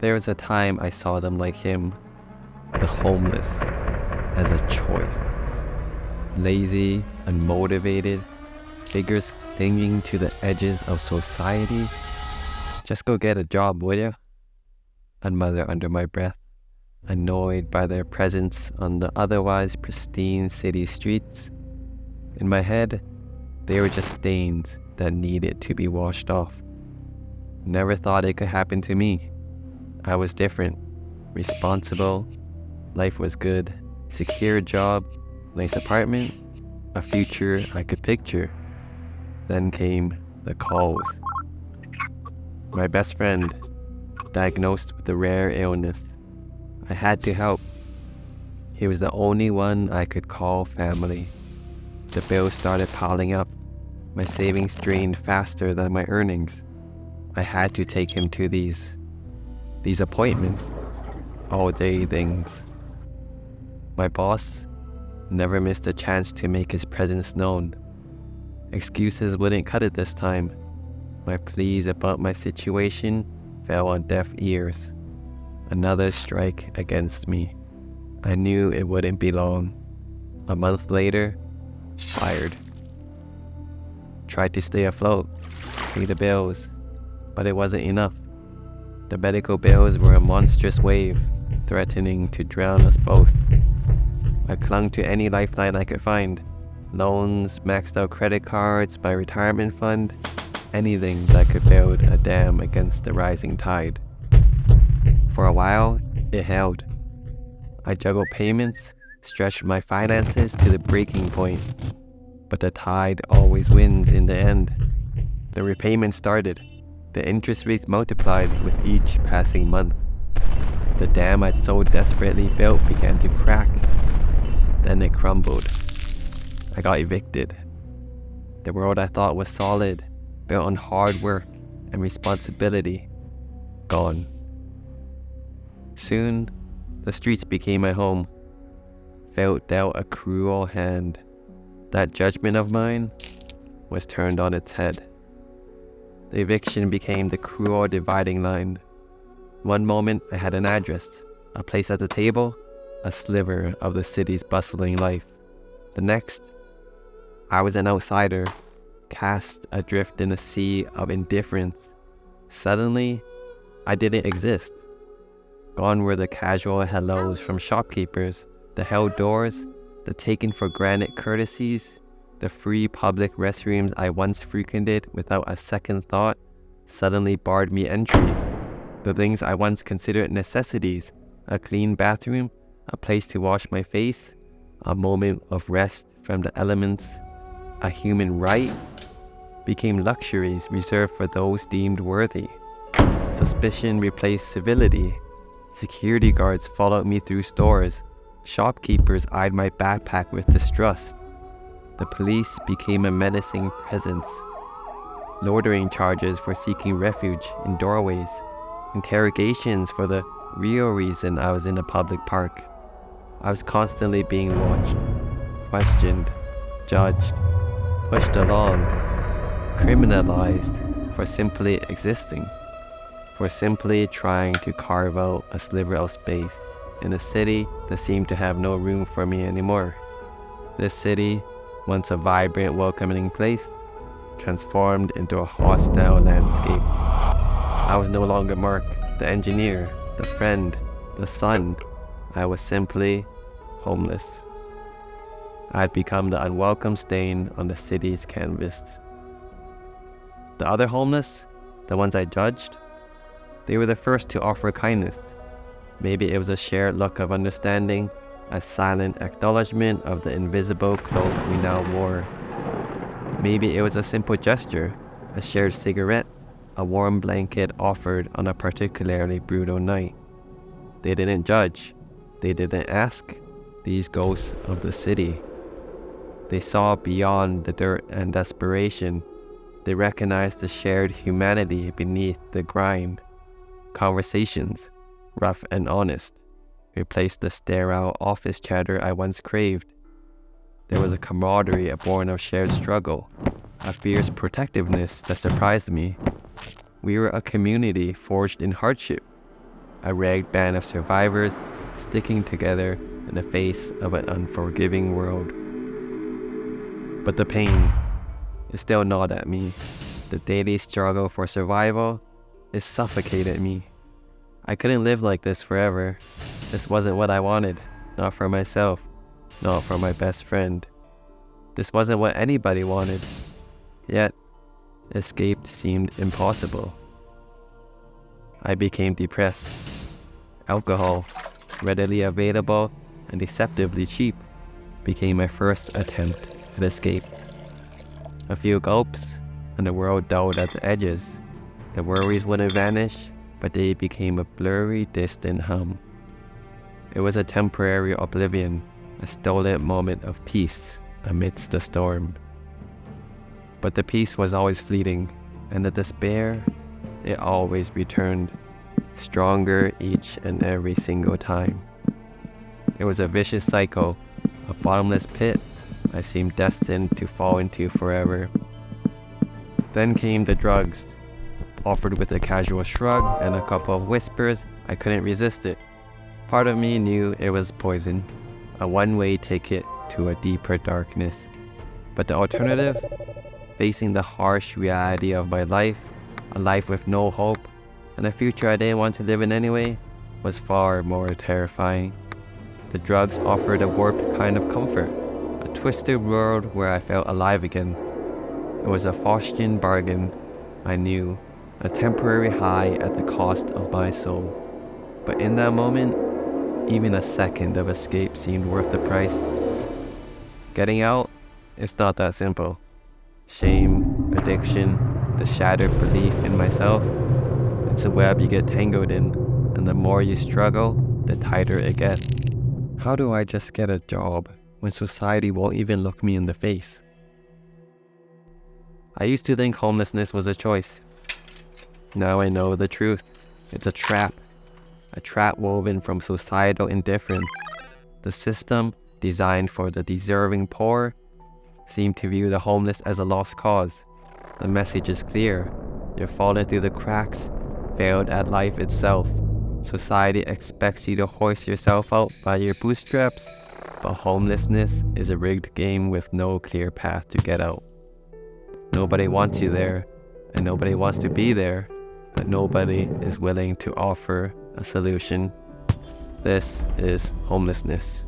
There was a time I saw them like him, the homeless, as a choice. Lazy, unmotivated, figures clinging to the edges of society. Just go get a job, will ya? I'd mutter under my breath, annoyed by their presence on the otherwise pristine city streets. In my head, they were just stains that needed to be washed off. Never thought it could happen to me. I was different, responsible, life was good, secure job, nice apartment, a future I could picture. Then came the calls. My best friend, diagnosed with a rare illness. I had to help. He was the only one I could call family. The bills started piling up. My savings drained faster than my earnings. I had to take him to these appointments, all-day things. My boss never missed a chance to make his presence known. Excuses wouldn't cut it this time. My pleas about my situation fell on deaf ears. Another strike against me. I knew it wouldn't be long. A month later, fired. Tried to stay afloat, pay the bills, but it wasn't enough. The medical bills were a monstrous wave, threatening to drown us both. I clung to any lifeline I could find. Loans, maxed out credit cards, my retirement fund, anything that could build a dam against the rising tide. For a while, it held. I juggled payments, stretched my finances to the breaking point. But the tide always wins in the end. The repayment started. The interest rates multiplied with each passing month. The dam I'd so desperately built began to crack. Then it crumbled. I got evicted. The world I thought was solid, built on hard work and responsibility, gone. Soon, the streets became my home. Felt dealt a cruel hand. That judgment of mine was turned on its head. The eviction became the cruel dividing line. One moment I had an address, a place at the table, a sliver of the city's bustling life. The next, I was an outsider, cast adrift in a sea of indifference. Suddenly, I didn't exist. Gone were the casual hellos from shopkeepers, the held doors, the taken for granted courtesies, the free public restrooms I once frequented without a second thought suddenly barred me entry. The things I once considered necessities, a clean bathroom, a place to wash my face, a moment of rest from the elements, a human right, became luxuries reserved for those deemed worthy. Suspicion replaced civility. Security guards followed me through stores. Shopkeepers eyed my backpack with distrust. The police became a menacing presence. Loitering charges for seeking refuge in doorways. Interrogations for the real reason I was in a public park. I was constantly being watched, questioned, judged, pushed along, criminalized for simply existing, for simply trying to carve out a sliver of space in a city that seemed to have no room for me anymore. This city, once a vibrant, welcoming place, transformed into a hostile landscape. I was no longer Mark, the engineer, the friend, the son. I was simply homeless. I had become the unwelcome stain on the city's canvas. The other homeless, the ones I judged, they were the first to offer kindness. Maybe it was a shared look of understanding, a silent acknowledgement of the invisible cloak we now wore. Maybe it was a simple gesture, a shared cigarette, a warm blanket offered on a particularly brutal night. They didn't judge. They didn't ask. These ghosts of the city. They saw beyond the dirt and desperation. They recognized the shared humanity beneath the grime. Conversations, rough and honest, replaced the sterile office chatter I once craved. There was a camaraderie born of shared struggle, a fierce protectiveness that surprised me. We were a community forged in hardship. a ragged band of survivors sticking together in the face of an unforgiving world. But the pain is still gnawed at me. The daily struggle for survival is suffocated me. I couldn't live like this forever. This wasn't what I wanted, not for myself, not for my best friend. This wasn't what anybody wanted. Yet, escape seemed impossible. I became depressed. Alcohol, readily available and deceptively cheap, became my first attempt at escape. A few gulps, and the world dulled at the edges. The worries wouldn't vanish, but they became a blurry, distant hum. It was a temporary oblivion, a stolen moment of peace amidst the storm. But the peace was always fleeting, and the despair, it always returned, stronger each and every single time. It was a vicious cycle, a bottomless pit I seemed destined to fall into forever. Then came the drugs. Offered with a casual shrug and a couple of whispers, I couldn't resist it. Part of me knew it was poison, a one-way ticket to a deeper darkness. But the alternative, facing the harsh reality of my life, a life with no hope, and a future I didn't want to live in anyway, was far more terrifying. The drugs offered a warped kind of comfort, a twisted world where I felt alive again. It was a Faustian bargain, I knew, a temporary high at the cost of my soul. But in that moment, even a second of escape seemed worth the price. Getting out, it's not that simple. Shame, addiction, the shattered belief in myself, it's a web you get tangled in, and the more you struggle, the tighter it gets. How do I just get a job when society won't even look me in the face? I used to think homelessness was a choice. Now I know the truth. It's a trap woven from societal indifference. The system, designed for the deserving poor, seemed to view the homeless as a lost cause. The message is clear. You're falling through the cracks, failed at life itself. Society expects you to hoist yourself out by your bootstraps, but homelessness is a rigged game with no clear path to get out. Nobody wants you there, and nobody wants to be there, but nobody is willing to offer a solution. This is homelessness.